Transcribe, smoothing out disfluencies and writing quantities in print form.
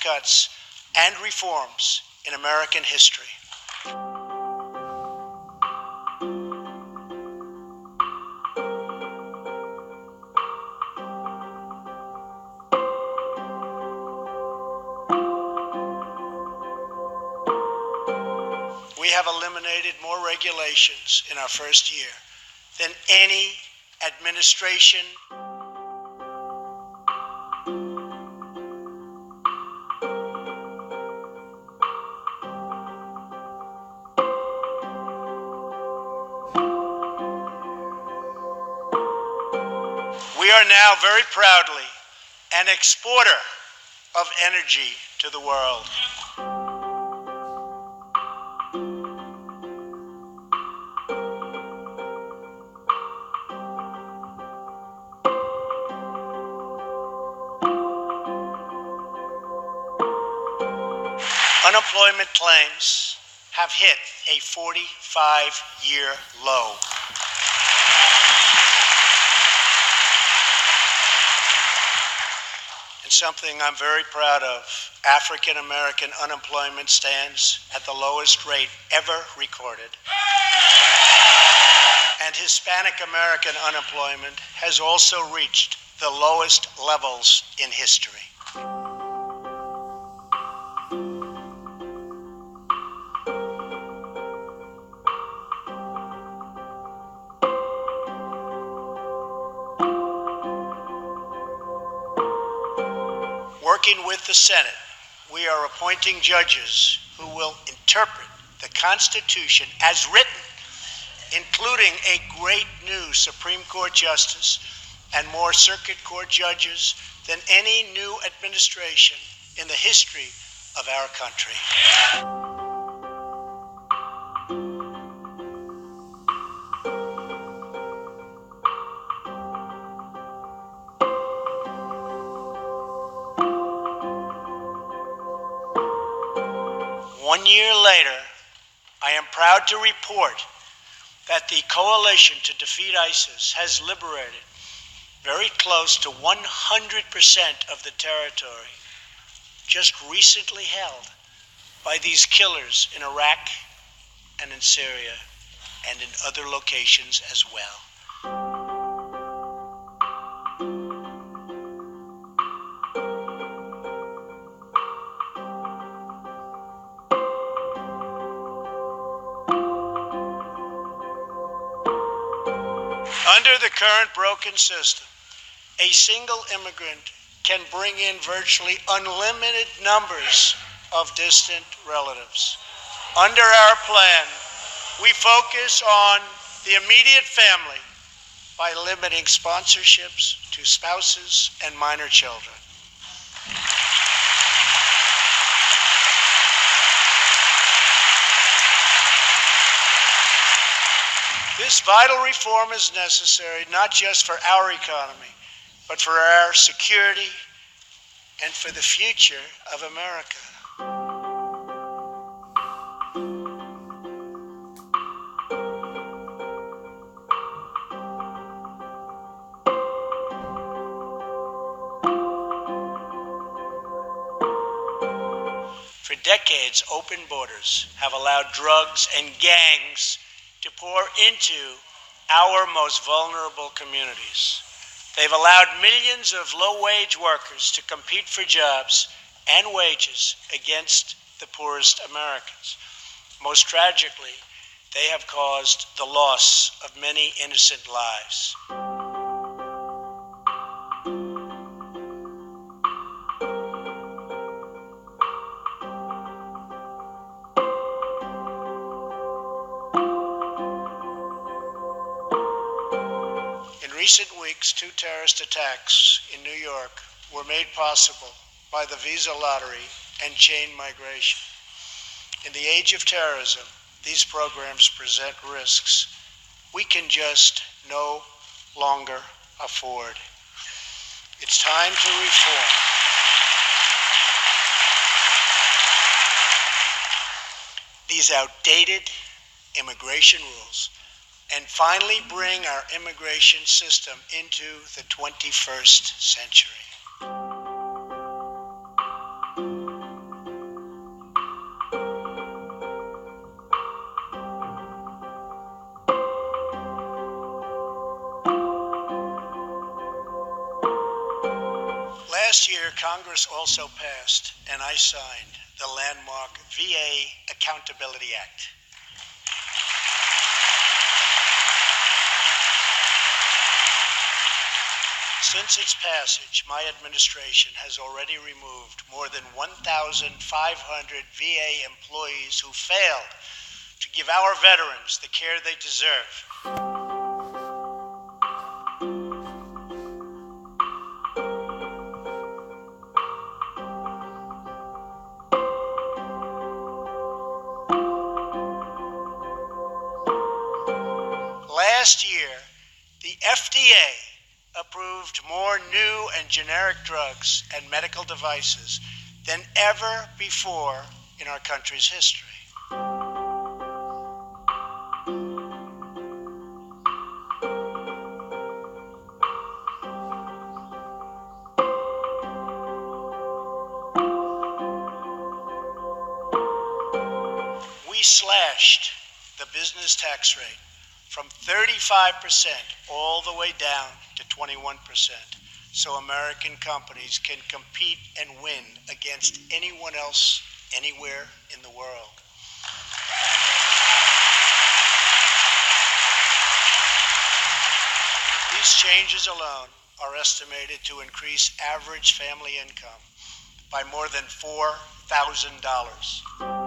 cuts and reforms in American history. We have eliminated more regulations in our first year than any administration We are now very proudly an exporter of energy to the world. Unemployment claims have hit a 45-year low. And something I'm very proud of, African American unemployment stands at the lowest rate ever recorded. And Hispanic American unemployment has also reached the lowest levels in history. Working with the Senate, we are appointing judges who will interpret the Constitution as written, including a great new Supreme Court justice and more circuit court judges than any new administration in the history of our country. One year later, I am proud to report that the coalition to defeat ISIS has liberated very close to 100% of the territory just recently held by these killers in Iraq and in Syria and in other locations as well. Under the current broken system, a single immigrant can bring in virtually unlimited numbers of distant relatives. Under our plan, we focus on the immediate family by limiting sponsorships to spouses and minor children. This vital reform is necessary not just for our economy, but for our security and for the future of America. For decades, open borders have allowed drugs and gangs to pour into our most vulnerable communities. They've allowed millions of low-wage workers to compete for jobs and wages against the poorest Americans. Most tragically, they have caused the loss of many innocent lives. In recent weeks, 2 terrorist attacks in New York were made possible by the visa lottery and chain migration. In the age of terrorism, these programs present risks we can just no longer afford. It's time to reform. These outdated immigration rules and finally bring our immigration system into the 21st century. Congress also passed, and I signed, the landmark VA Accountability Act. Since its passage, my administration has already removed more than 1,500 VA employees who failed to give our veterans the care they deserve. Last year, the FDA approved more new and generic drugs and medical devices than ever before in our country's history. We slashed the business tax rate from 35% all the way down to 21%, so American companies can compete and win against anyone else, anywhere in the world. These changes alone are estimated to increase average family income by more than $4,000.